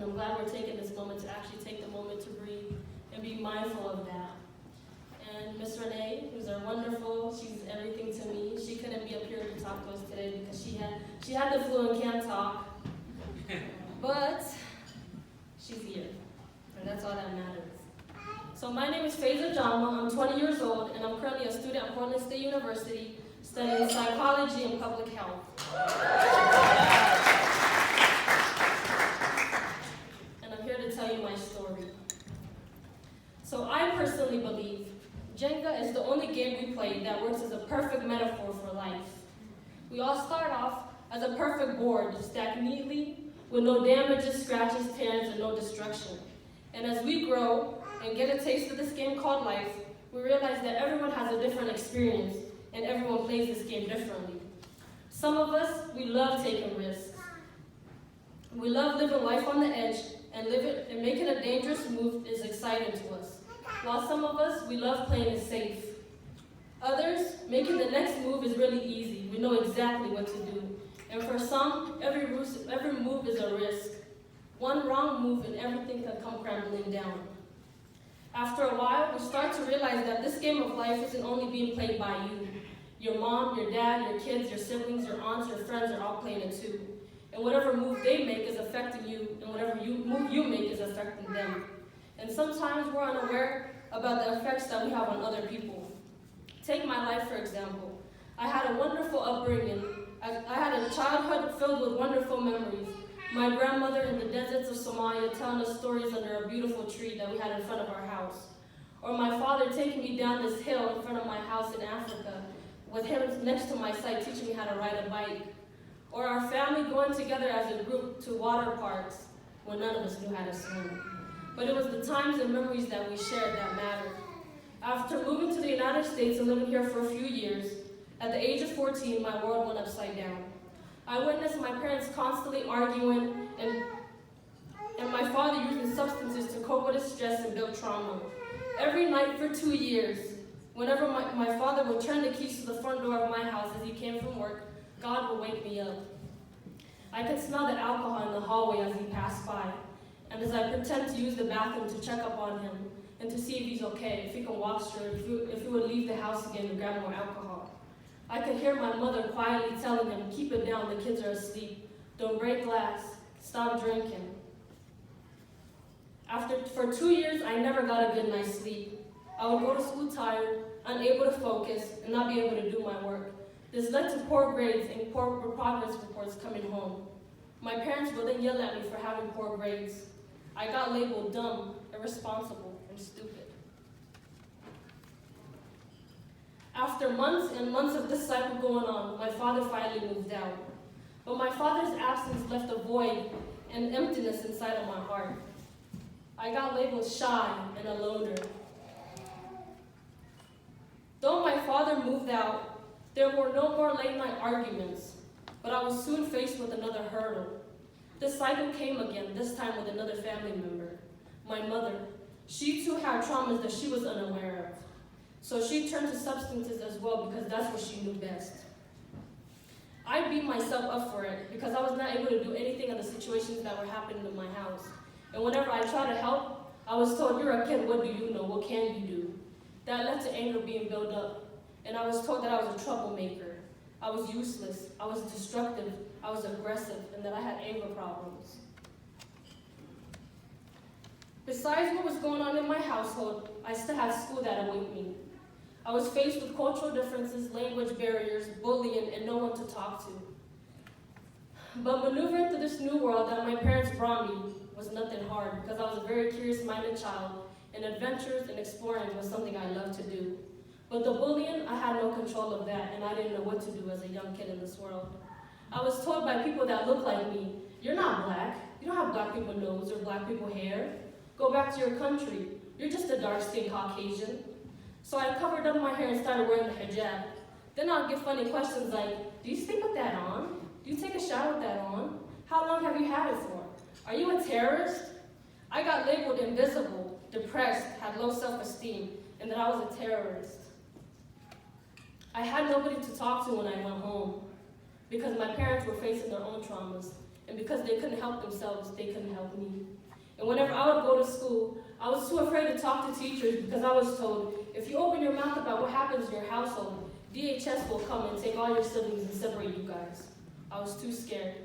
and I'm glad we're taking this moment to actually take the moment to breathe and be mindful of that. And Miss Renee, who's our wonderful, she's everything to me. She couldn't be up here to talk to us today because she had the flu and can't talk. But she's here, and that's all that matters. So my name is Faiza Jama. I'm 20 years old, and I'm currently a student at Portland State University studying psychology and public health. And I'm here to tell you my story. So I personally believe Jenga is the only game we play that works as a perfect metaphor for life. We all start off as a perfect board, stacked neatly, with no damages, scratches, tears, and no destruction. And as we grow and get a taste of this game called life, we realize that everyone has a different experience, and everyone plays this game differently. Some of us, we love taking risks. We love living life on the edge, and making a dangerous move is exciting to us. While some of us, we love playing it safe. Others, making the next move is really easy. We know exactly what to do. And for some, every move is a risk. One wrong move and everything can come crumbling down. After a while, we start to realize that this game of life isn't only being played by you. Your mom, your dad, your kids, your siblings, your aunts, your friends are all playing it too. And whatever move they make is affecting you, and whatever move you make is affecting them. And sometimes we're unaware about the effects that we have on other people. Take my life, for example. I had a wonderful upbringing. I had a childhood filled with wonderful memories. My grandmother in the deserts of Somalia telling us stories under a beautiful tree that we had in front of our house. Or my father taking me down this hill in front of my house in Africa, with him next to my side teaching me how to ride a bike. Or our family going together as a group to water parks when none of us knew how to swim. But it was the times and memories that we shared that mattered. After moving to the United States and living here for a few years, at the age of 14, my world went upside down. I witnessed my parents constantly arguing and my father using substances to cope with his stress and build trauma. Every night for 2 years, whenever my father would turn the keys to the front door of my house as he came from work, God would wake me up. I could smell the alcohol in the hallway as he passed by, and as I pretend to use the bathroom to check up on him and to see if he's okay, if he can walk straight, if he would leave the house again to grab more alcohol. I could hear my mother quietly telling him, keep it down, the kids are asleep. Don't break glass, stop drinking. For 2 years, I never got a good night's sleep. I would go to school tired, unable to focus, and not be able to do my work. This led to poor grades and poor progress reports coming home. My parents would then yell at me for having poor grades. I got labeled dumb, irresponsible, and stupid. After months and months of this cycle going on, my father finally moved out. But my father's absence left a void and emptiness inside of my heart. I got labeled shy and a loner. Though my father moved out, there were no more late-night arguments, but I was soon faced with another hurdle. This cycle came again, this time with another family member, my mother. She too had traumas that she was unaware of. So she turned to substances as well because that's what she knew best. I beat myself up for it because I was not able to do anything in the situations that were happening in my house. And whenever I tried to help, I was told, you're a kid, what do you know? What can you do? That led to anger being built up. And I was told that I was a troublemaker. I was useless, I was destructive, I was aggressive, and that I had anger problems. Besides what was going on in my household, I still had school that awaited me. I was faced with cultural differences, language barriers, bullying, and no one to talk to. But maneuvering through this new world that my parents brought me was nothing hard because I was a very curious-minded child, and adventures and exploring was something I loved to do. But the bullying, I had no control of that, and I didn't know what to do as a young kid in this world. I was told by people that looked like me, you're not black, you don't have black people nose or black people hair. Go back to your country, you're just a dark-skinned Caucasian. So I covered up my hair and started wearing the hijab. Then I'll get funny questions like, do you sleep with that on? Do you take a shower with that on? How long have you had it for? Are you a terrorist? I got labeled invisible, depressed, had low self-esteem, and that I was a terrorist. I had nobody to talk to when I went home because my parents were facing their own traumas, And because they couldn't help themselves, they couldn't help me. And whenever I would go to school, I was too afraid to talk to teachers because I was told, if you open your mouth about what happens in your household, DHS will come and take all your siblings and separate you guys. I was too scared.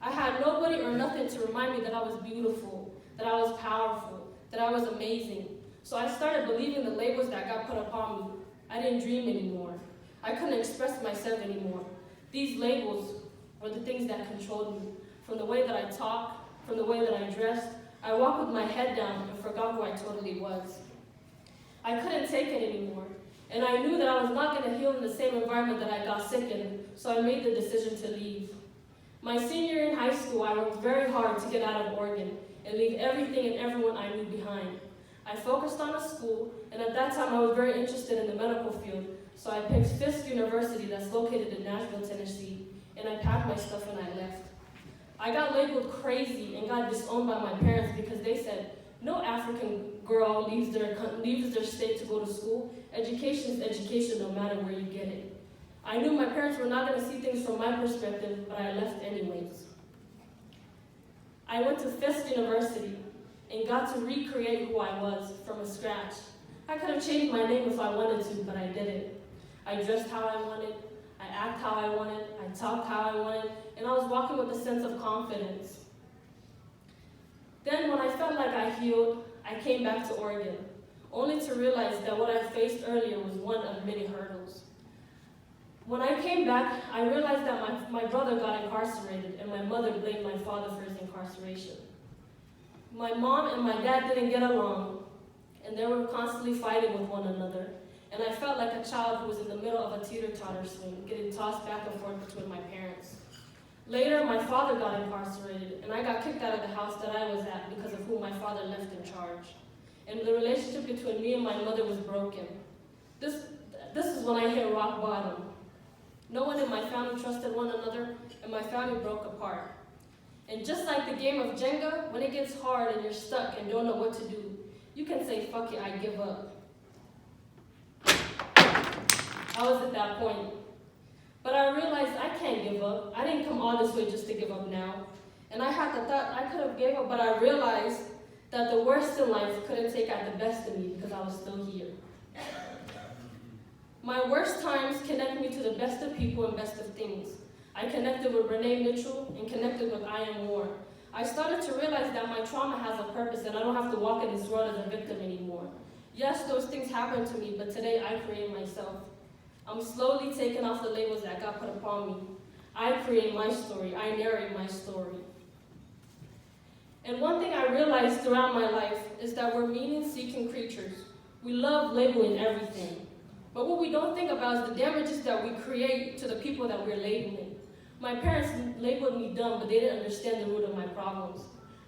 I had nobody or nothing to remind me that I was beautiful, that I was powerful, that I was amazing. So I started believing the labels that got put upon me. I didn't dream anymore. I couldn't express myself anymore. These labels were the things that controlled me. From the way that I talked, from the way that I dressed, I walked with my head down and forgot who I totally was. I couldn't take it anymore. And I knew that I was not going to heal in the same environment that I got sick in, so I made the decision to leave. My senior year in high school, I worked very hard to get out of Oregon and leave everything and everyone I knew behind. I focused on a school, and at that time I was very interested in the medical field, so I picked Fisk University that's located in Nashville, Tennessee, and I packed my stuff and I left. I got labeled crazy and got disowned by my parents because they said, no African girl leaves their state to go to school. Education is education no matter where you get it. I knew my parents were not going to see things from my perspective, but I left anyways. I went to Fisk University and got to recreate who I was from scratch. I could have changed my name if I wanted to, but I didn't. I dressed how I wanted, I acted how I wanted, I talked how I wanted, and I was walking with a sense of confidence. Then when I felt like I healed, I came back to Oregon, only to realize that what I faced earlier was one of many hurdles. When I came back, I realized that my brother got incarcerated and my mother blamed my father for his incarceration. My mom and my dad didn't get along, and they were constantly fighting with one another. And I felt like a child who was in the middle of a teeter-totter swing, getting tossed back and forth between my parents. Later, my father got incarcerated, and I got kicked out of the house that I was at because of who my father left in charge. And the relationship between me and my mother was broken. This is when I hit rock bottom. No one in my family trusted one another, and my family broke apart. And just like the game of Jenga, when it gets hard and you're stuck and don't know what to do, you can say, fuck it, I give up. I was at that point. But I realized I can't give up. I didn't come all this way just to give up now. And I had the thought I could have gave up, but I realized that the worst in life couldn't take out the best in me because I was still here. My worst times connected me to the best of people and best of things. I connected with Renee Mitchell and connected with I Am M.O.R.E. I started to realize that my trauma has a purpose and I don't have to walk in this world as a victim anymore. Yes, those things happened to me, but today I create myself. I'm slowly taking off the labels that got put upon me. I create my story. I narrate my story. And one thing I realized throughout my life is that we're meaning-seeking creatures. We love labeling everything. But what we don't think about is the damages that we create to the people that we're labeling. My parents labeled me dumb, but they didn't understand the root of my problems.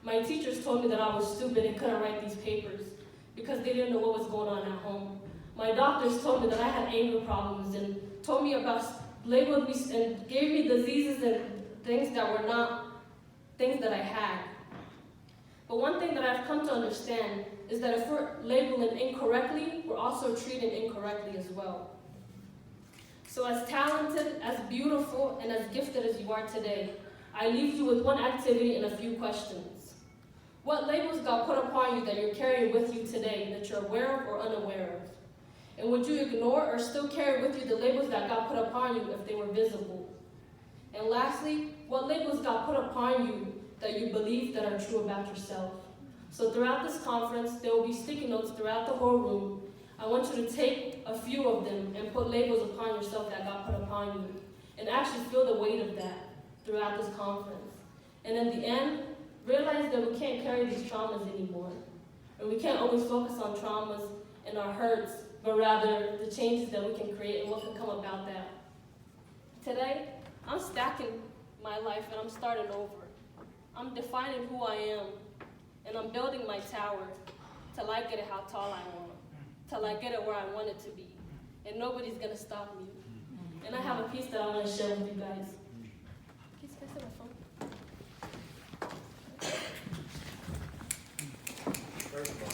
My teachers told me that I was stupid and couldn't write these papers because they didn't know what was going on at home. My doctors told me that I had anger problems and told me about, labeled me and gave me diseases and things that were not things that I had. But one thing that I've come to understand is that if we're labeling incorrectly, we're also treated incorrectly as well. So as talented, as beautiful, and as gifted as you are today, I leave you with one activity and a few questions. What labels got put upon you that you're carrying with you today that you're aware of or unaware of? And would you ignore or still carry with you the labels that got put upon you if they were visible? And lastly, what labels got put upon you that you believe that are true about yourself? So throughout this conference, there will be sticky notes throughout the whole room. I want you to take a few of them and put labels upon yourself that got put upon you, and actually feel the weight of that throughout this conference. And in the end, realize that we can't carry these traumas anymore. And we can't always focus on traumas and our hurts, but rather the changes that we can create and what can come about that. Today, I'm stacking my life and I'm starting over. I'm defining who I am, and I'm building my tower till I get it how tall I want it, till I get it where I want it to be, and nobody's gonna stop me. And I have a piece that I want to share with you guys. Can you guys see my phone? First of all,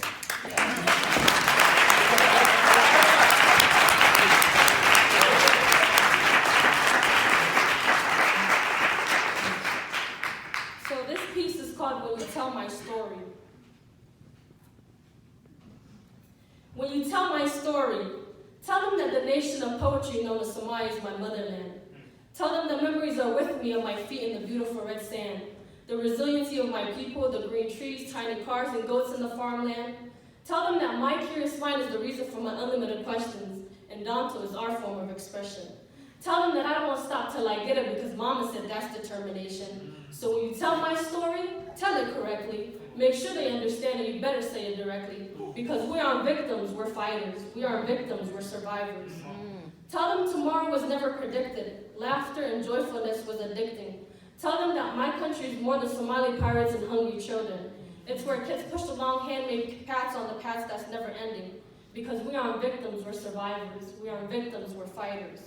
So this piece is called When You Tell My Story. When you tell my story, tell them that the nation of poetry known as Somalia is my motherland. Tell them the memories are with me of my feet in the beautiful red sand, the resiliency of my people, the green trees, tiny cars, and goats in the farmland. Tell them that my curious mind is the reason for my unlimited questions, and Danto is our form of expression. Tell them that I don't want to stop till I get it because Mama said that's determination. So when you tell my story, tell it correctly. Make sure they understand and you better say it directly. Because we aren't victims, we're fighters. We aren't victims, we're survivors. Tell them tomorrow was never predicted. Laughter and joyfulness was addicting. Tell them that my country is more than Somali pirates and hungry children. It's where kids push along handmade paths on the paths that's never ending. Because we aren't victims, we're survivors. We aren't victims, we're fighters.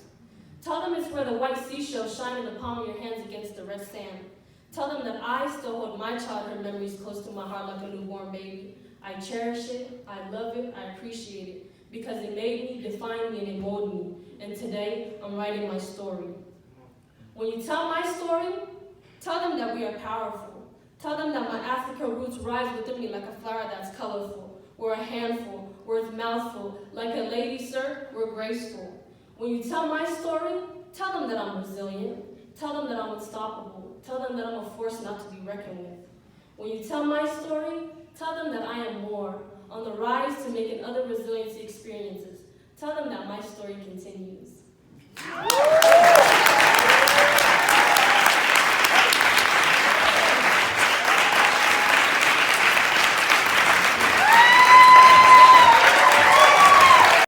Tell them it's where the white seashells shine in the palm of your hands against the red sand. Tell them that I still hold my childhood memories close to my heart like a newborn baby. I cherish it, I love it, I appreciate it, because it made me, defined me, and it molded me. And today, I'm writing my story. When you tell my story, tell them that we are powerful. Tell them that my African roots rise within me like a flower that's colorful. We're a handful, we're a mouthful. Like a lady, sir, we're graceful. When you tell my story, tell them that I'm resilient. Tell them that I'm unstoppable. Tell them that I'm a force not to be reckoned with. When you tell my story, tell them that I am more, on the rise to making other resiliency experiences. Tell them that my story continues.